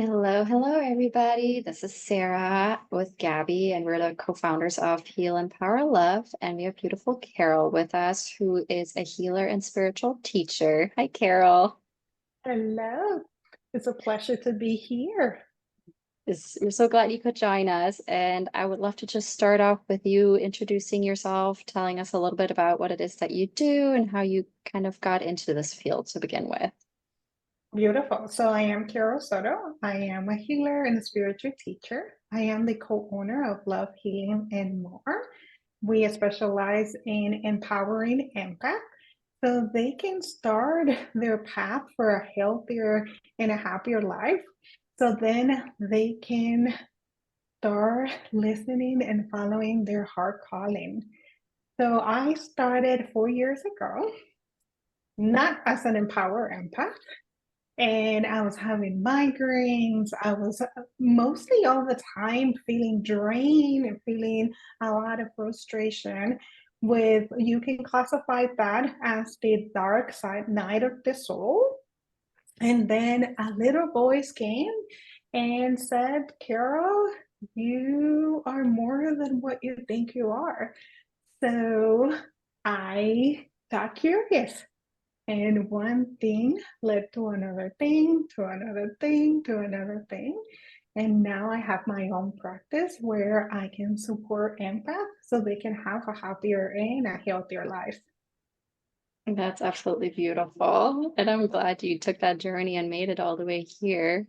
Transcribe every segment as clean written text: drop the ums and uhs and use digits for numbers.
Hello, hello, everybody. This is Sarah with Gabby, and we're the co-founders of Heal Empower Love. And we have beautiful Carol with us, who is a healer and spiritual teacher. Hi, Carol. Hello. It's a pleasure to be here. We're so glad you could join us. And I would love to just start off with you introducing yourself, telling us a little bit about what it is that you do and how you kind of got into this field to begin with. Beautiful. So I am Carol Soto. I am a healer and a spiritual teacher. I am the co-owner of Love, Healing, and More. We specialize in empowering empaths so they can start their path for a healthier and a happier life. So then they can start listening and following their heart calling. So I started 4 years ago, not as an empower empath. And I was having migraines. I was mostly all the time feeling drained and feeling a lot of frustration. With you can classify that as the dark side night of the soul. And then a little voice came and said, Carol, you are more than what you think you are. So I got curious. And one thing led to another thing, to another thing, to another thing. And now I have my own practice where I can support empaths so they can have a happier and a healthier life. That's absolutely beautiful. And I'm glad you took that journey and made it all the way here.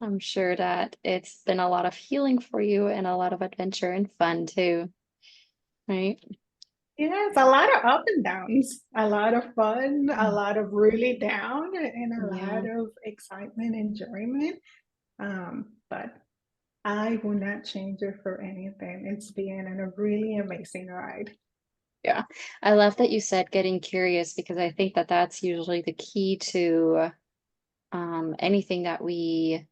I'm sure that it's been a lot of healing for you and a lot of adventure and fun too, right? Yes, a lot of up and downs, a lot of fun, a Mm. lot of really down, and a lot Yeah, of excitement, enjoyment. But I will not change it for anything. It's been a really amazing ride. yeah. I love that you said getting curious because I think that that's usually the key to anything that we,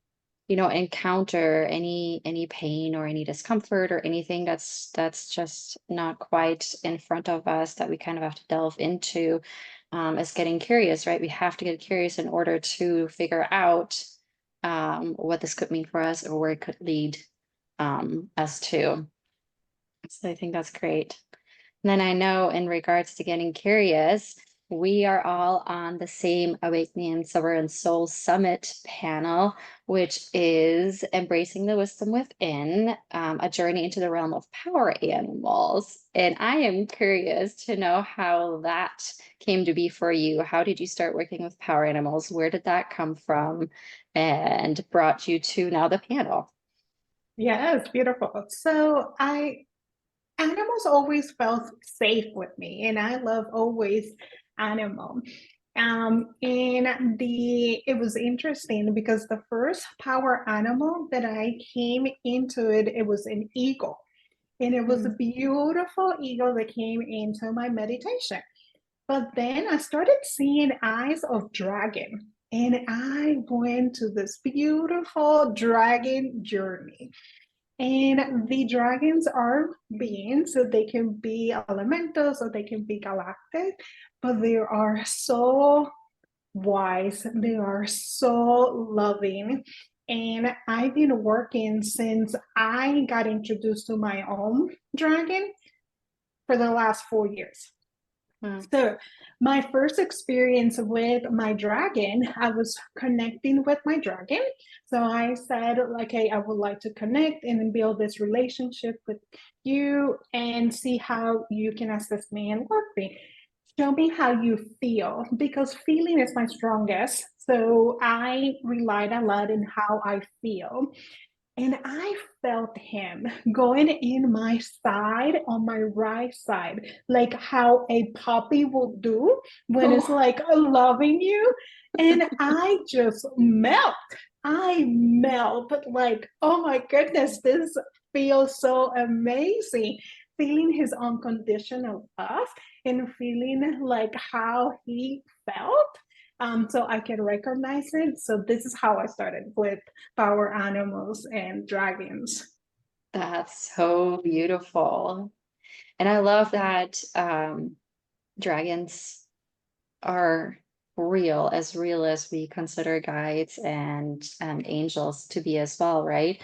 encounter, any pain or any discomfort or anything that's just not quite in front of us that we kind of have to delve into, is getting curious, right? We have to get curious in order to figure out what this could mean for us or where it could lead us to. So I think that's great. And then I know in regards to getting curious, we are all on the same Awakening and Sovereign Soul Summit panel, which is Embracing the Wisdom Within, a journey into the realm of power animals. And I am curious to know how that came to be for you. How did you start working with power animals? Where did that come from and brought you to now the panel? Yes, beautiful. So I animals always felt safe with me, and I love always animal. And it was interesting because the first power animal that I came into it was an eagle. And it was a Mm. beautiful eagle that came into my meditation. But then I started seeing eyes of dragon. And I went to this beautiful dragon journey. And the dragons are beings, so they can be elementals or they can be galactic, but they are so wise, they are so loving. And I've been working since I got introduced to my own dragon for the last 4 years. Mm. So, my first experience with my dragon, I was connecting with my dragon. So, I said, okay, I would like to connect and build this relationship with you and see how you can assist me and work me. Show me how you feel because feeling is my strongest. So, I relied a lot in how I feel. And I felt him going in my side on my right side, like how a puppy will do when it's Oh, like loving you. And I just melt. I melt like, oh my goodness, this feels so amazing. Feeling his unconditional love and feeling like how he felt. So I can recognize it. So this is how I started with power animals and dragons. that's so beautiful. And I love that dragons are. real as we consider guides and angels to be as well, right?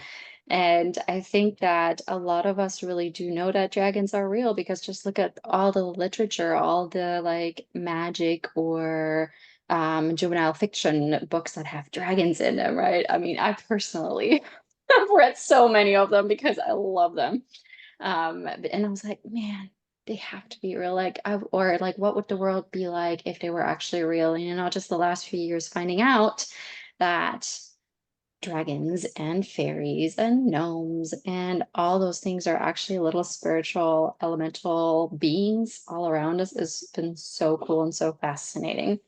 And I think that a lot of us really do know that dragons are real because just look at all the literature, all the like magic or juvenile fiction books that have dragons in them, right? I mean, I personally have read so many of them because I love them. And I was like, man, they have to be real. Like, or like, what would the world be like if they were actually real? And, just the last few years finding out that dragons and fairies and gnomes and all those things are actually little spiritual elemental beings all around us has been so cool and so fascinating.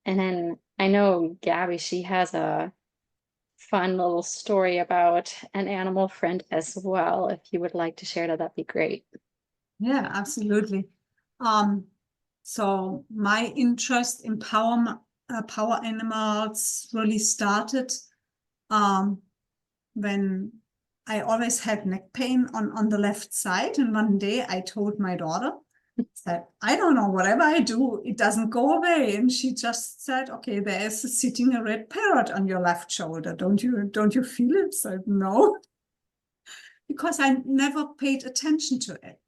And then I know Gabby, she has a fun little story about an animal friend as well. If you would like to share that, that'd be great. Yeah, absolutely. Um, so my interest in power animals really started um, when I always had neck pain on the left side. And one day I told my daughter, said, I don't know, whatever I do, it doesn't go away. And she just said, okay, there is sitting a red parrot on your left shoulder. Don't you feel it? I said, no, because I never paid attention to it.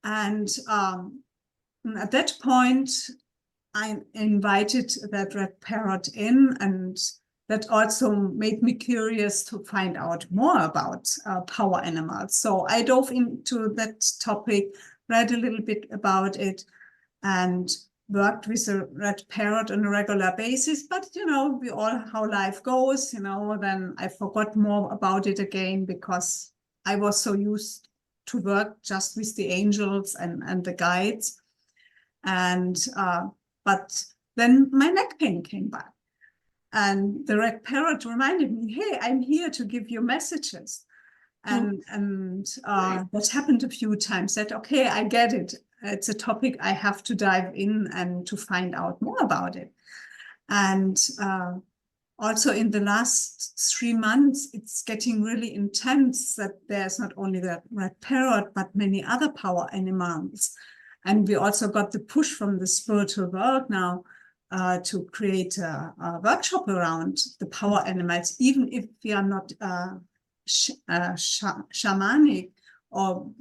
And at that point, I invited that red parrot in, and that also made me curious to find out more about power animals. So I dove into that topic, read a little bit about it, and worked with a red parrot on a regular basis. But we all how life goes. Then I forgot more about it again because I was so used to work just with the angels and the guides. And but then my neck pain came back. And the red parrot reminded me, hey, I'm here to give you messages. And that happened a few times. That, okay, I get it. It's a topic I have to dive in and to find out more about it. And also in the last 3 months, it's getting really intense that there's not only the red parrot, but many other power animals. And we also got the push from the spiritual world now to create a workshop around the power animals, even if we are not shamanic or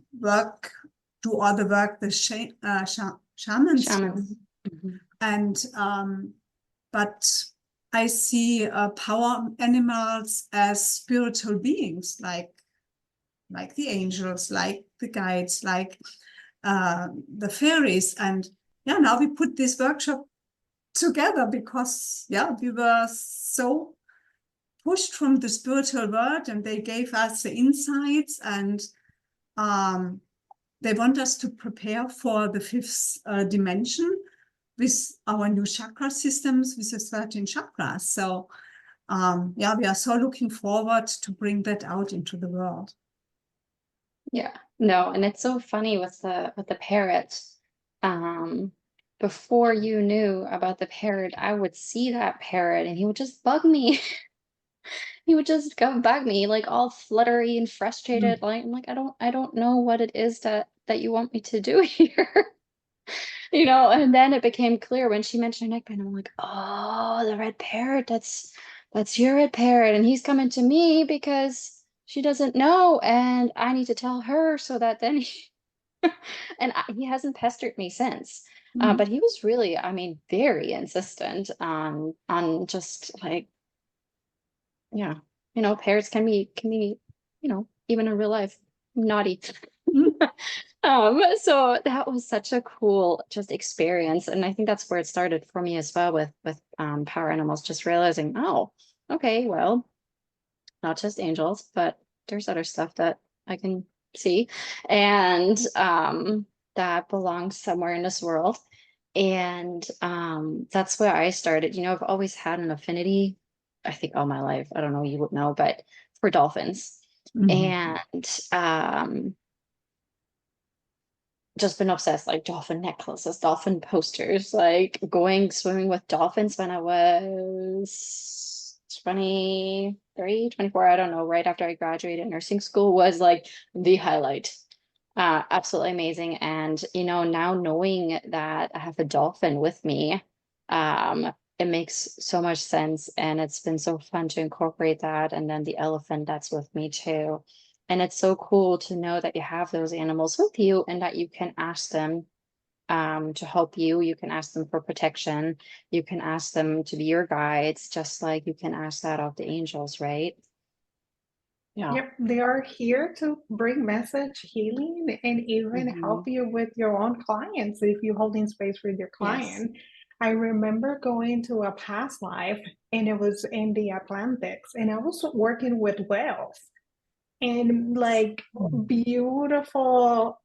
do all the work the shamans do. Shamans. Mhm. And but I see power animals as spiritual beings, like the angels, like the guides, like the fairies. And yeah, now we put this workshop together because we were so pushed from the spiritual world, and they gave us the insights, and they want us to prepare for the fifth dimension with our new chakra systems, with the 13 chakras. So we are so looking forward to bring that out into the world. Yeah. No, and it's so funny with the parrot. Um, Before you knew about the parrot, I would see that parrot and he would just bug me. He would just come bug me like all fluttery and frustrated. Like I'm like, I don't know what it is that you want me to do here. And then it became clear when she mentioned her neck pain. I'm like, oh, the red parrot, that's your red parrot, and he's coming to me because she doesn't know, and I need to tell her so that then he hasn't pestered me since. But he was really, I mean, very insistent on just like, yeah, parrots can be, even in real life, naughty. So that was such a cool just experience. And I think that's where it started for me as well with power animals, just realizing, oh, okay, well, not just angels, but there's other stuff that I can see. And that belongs somewhere in this world. And that's where I started. I've always had an affinity, I think all my life. I don't know, you would know, but for dolphins. And just been obsessed, like dolphin necklaces, dolphin posters, like going swimming with dolphins when I was 23, 24. I don't know, right after I graduated nursing school was like the highlight. Absolutely amazing. And, now knowing that I have a dolphin with me, It makes so much sense, and it's been so fun to incorporate that. And then the elephant that's with me too. And it's so cool to know that you have those animals with you and that you can ask them to help you. You can ask them for protection. You can ask them to be your guides, just like you can ask that of the angels, right? Yeah. Yep, they are here to bring message, healing, and even Hmm. help you with your own clients if you're holding space with your Yes. client. I remember going to a past life and it was in the Atlantics, and I was working with whales and like beautiful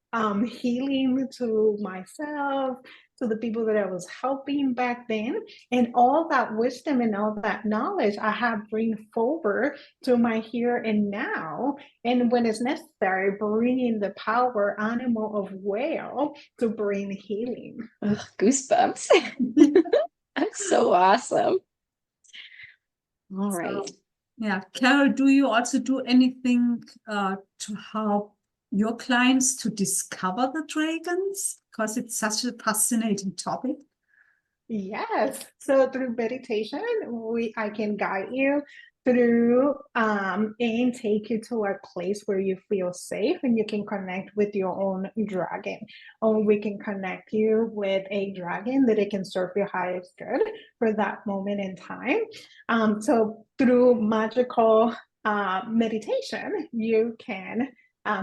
healing to myself, to the people that I was helping back then, and all that wisdom and all that knowledge I have bring forward to my here and now, and when it's necessary bringing the power animal of whale to bring healing. Ugh, goosebumps. That's so awesome. All right. So, yeah, Carol, do you also do anything to help your clients to discover the dragons? Because it's such a fascinating topic. Yes. So through meditation, I can guide you through and take you to a place where you feel safe and you can connect with your own dragon. Or we can connect you with a dragon that it can serve your highest good for that moment in time. So through magical meditation, you can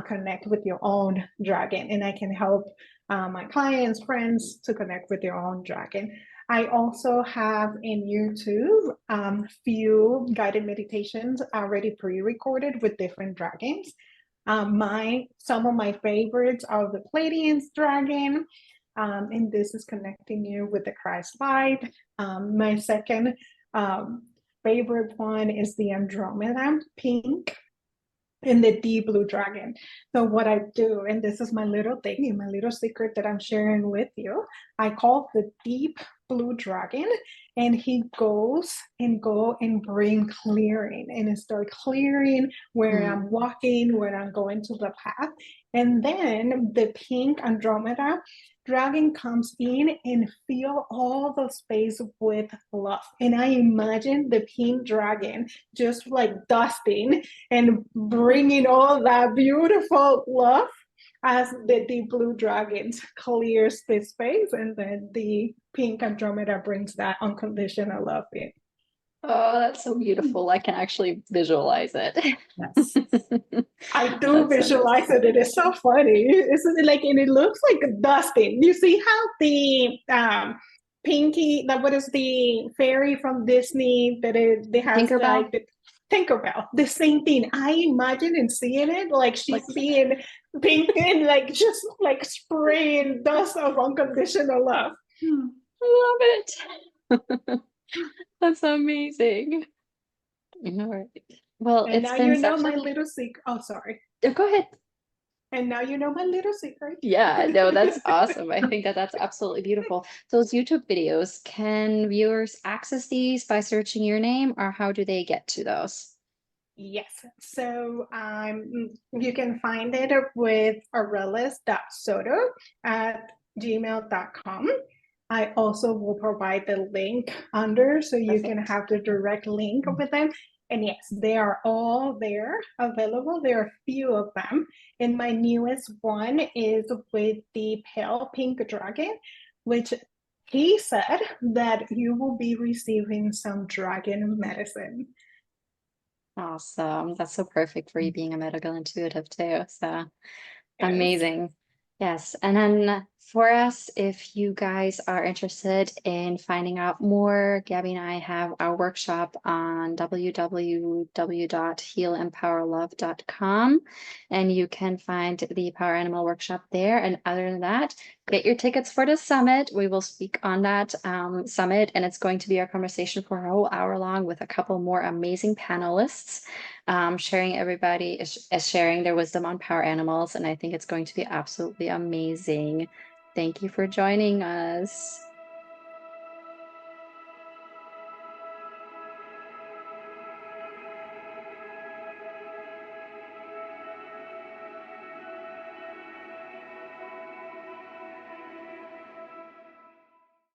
connect with your own dragon, and I can help my clients, friends to connect with their own dragon. I also have in YouTube few guided meditations already pre-recorded with different dragons. Some of my favorites are the Pleiadian dragon, and this is connecting you with the Christ light. My second favorite one is the Andromeda pink and the deep blue dragon. So what I do, and this is my little thing and my little secret that I'm sharing with you, I call the deep blue dragon, and he goes and bring clearing and start clearing where I'm walking, where I'm going to the path. And then the pink Andromeda dragon comes in and fill all the space with love. And I imagine the pink dragon just like dusting and bringing all that beautiful love as the deep blue dragons clears the space, and then the pink Andromeda brings that unconditional love in. Oh, that's so beautiful. I can actually visualize it. Yes. I do That's so visualize it. It is so funny. It's like, and it looks like dusting. You see how the Pinky, that what is the fairy from Disney that they has Tinkerbell? like the Tinkerbell, the same thing. I imagine and seeing it like she's Like, being pink and like just like spraying dust of unconditional love. I love it. That's amazing. All right. Well, And it's now been you know such a. my little secret. Oh, sorry. Oh, go ahead. And now you know my little secret. Yeah, no, that's awesome. I think that that's absolutely beautiful. Those YouTube videos, can viewers access these by searching your name, or how do they get to those? Yes, so you can find it with arelis.soto at gmail.com. I also will provide the link under so you can Perfect. have the direct link with them. And yes, they are all there available. There are a few of them. And my newest one is with the pale pink dragon, which he said that you will be receiving some dragon medicine. Awesome. That's so perfect for you being a medical intuitive too. So Yes. amazing. Yes. And then for us, if you guys are interested in finding out more, Gabby and I have our workshop on www.healempowerlove.com, and you can find the Power Animal Workshop there. And other than that, get your tickets for the summit. We will speak on that summit, and it's going to be our conversation for a whole hour long with a couple more amazing panelists, sharing everybody is sharing their wisdom on power animals. And I think it's going to be absolutely amazing. Thank you for joining us.